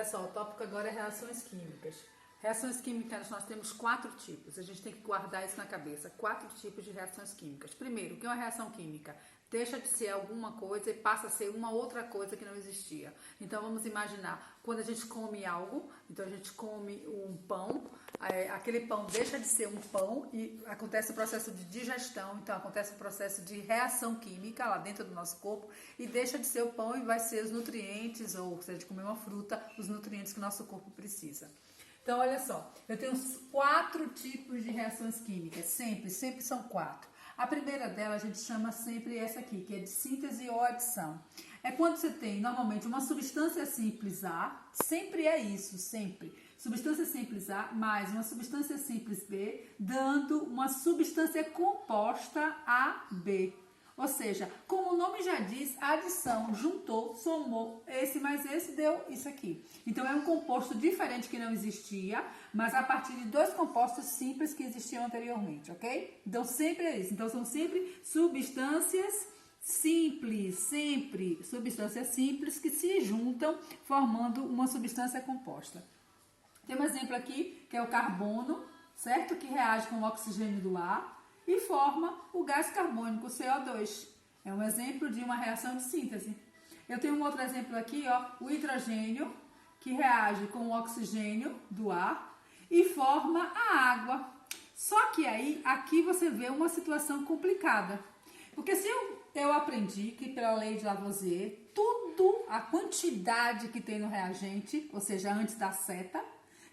Olha só, o tópico agora é reações químicas. Reações químicas nós temos 4 tipos, a gente tem que guardar isso na cabeça. 4 tipos de reações químicas. Primeiro, o que é uma reação química? Deixa de ser alguma coisa e passa a ser uma outra coisa que não existia. Então vamos imaginar, quando a gente come algo, então a gente come um pão, aquele pão deixa de ser um pão e acontece o processo de digestão, então acontece o processo de reação química lá dentro do nosso corpo e deixa de ser o pão e vai ser os nutrientes, ou seja, de comer uma fruta, os nutrientes que o nosso corpo precisa. Então, olha só, eu tenho 4 tipos de reações químicas, sempre são 4. A primeira delas a gente chama sempre essa aqui, que é de síntese ou adição. É quando você tem, normalmente, uma substância simples A, sempre é isso, sempre. Substância simples A mais uma substância simples B, dando uma substância composta AB. Ou seja, como o nome já diz, adição, juntou, somou, esse mais esse deu isso aqui. Então é um composto diferente que não existia, mas a partir de 2 compostos simples que existiam anteriormente, ok? Então sempre é isso. Então são sempre substâncias simples, sempre substâncias simples que se juntam formando uma substância composta. Tem um exemplo aqui que é o carbono, certo? Que reage com o oxigênio do ar e forma o gás carbônico, CO2. É um exemplo de uma reação de síntese. Eu tenho um outro exemplo aqui, ó, o hidrogênio, que reage com o oxigênio do ar e forma a água. Só que aí, aqui você vê uma situação complicada. Porque se eu aprendi que pela lei de Lavoisier, tudo, a quantidade que tem no reagente, ou seja, antes da seta,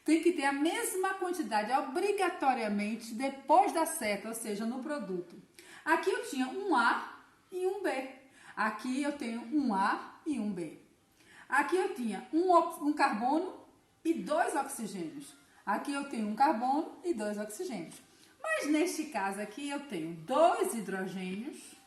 tem que ter a mesma quantidade obrigatoriamente depois da seta, ou seja, no produto. Aqui eu tinha um A e um B. Aqui eu tenho um A e um B. Aqui eu tinha um carbono e 2 oxigênios. Aqui eu tenho um carbono e 2 oxigênios. Mas neste caso aqui eu tenho 2 hidrogênios,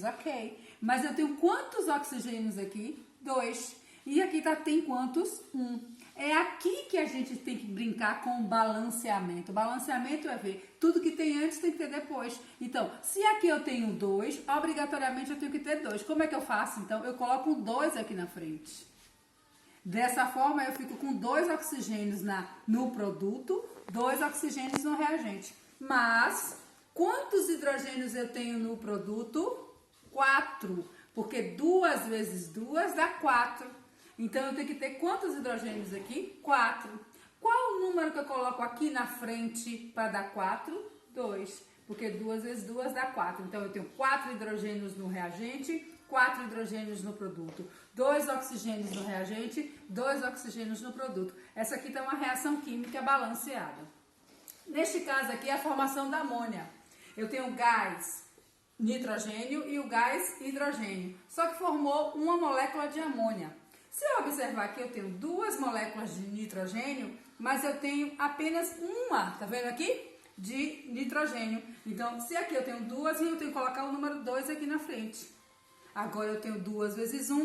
ok. Mas eu tenho quantos oxigênios aqui? 2. E aqui tem quantos? 1. É aqui que a gente tem que brincar com o balanceamento. O balanceamento é ver tudo que tem antes tem que ter depois. Então, se aqui eu tenho 2, obrigatoriamente eu tenho que ter 2. Como é que eu faço? Então, eu coloco um 2 aqui na frente. Dessa forma, eu fico com 2 oxigênios no produto, 2 oxigênios no reagente. Mas, quantos hidrogênios eu tenho no produto? 4. Porque 2 vezes 2 dá 4. Então, eu tenho que ter quantos hidrogênios aqui? 4. Qual o número que eu coloco aqui na frente para dar 4? 2. Porque 2 vezes 2 dá 4. Então, eu tenho 4 hidrogênios no reagente, 4 hidrogênios no produto. 2 oxigênios no reagente, 2 oxigênios no produto. Essa aqui está uma reação química balanceada. Neste caso aqui, é a formação da amônia. Eu tenho o gás nitrogênio e o gás hidrogênio. Só que formou uma molécula de amônia. Se eu observar aqui, eu tenho 2 moléculas de nitrogênio, mas eu tenho apenas uma, tá vendo aqui? De nitrogênio. Então, se aqui eu tenho 2, eu tenho que colocar o número 2 aqui na frente. Agora eu tenho 2 vezes 1,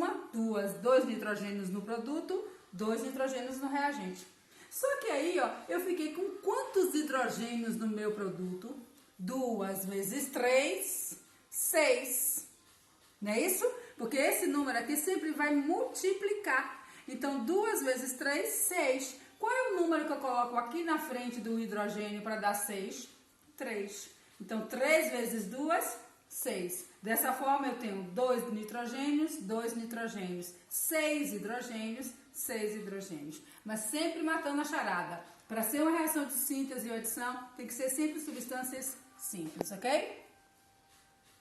2 nitrogênios no produto, 2 nitrogênios no reagente. Só que aí, ó, eu fiquei com quantos hidrogênios no meu produto? 2 vezes 3, 6. Não é isso? Porque esse número aqui sempre vai multiplicar. Então, 2 vezes 3, 6. Qual é o número que eu coloco aqui na frente do hidrogênio para dar 6? 3. Então, 3 vezes 2, 6. Dessa forma, eu tenho 2 nitrogênios, 6 hidrogênios, 6 hidrogênios. Mas sempre matando a charada. Para ser uma reação de síntese ou adição, tem que ser sempre substâncias simples, ok?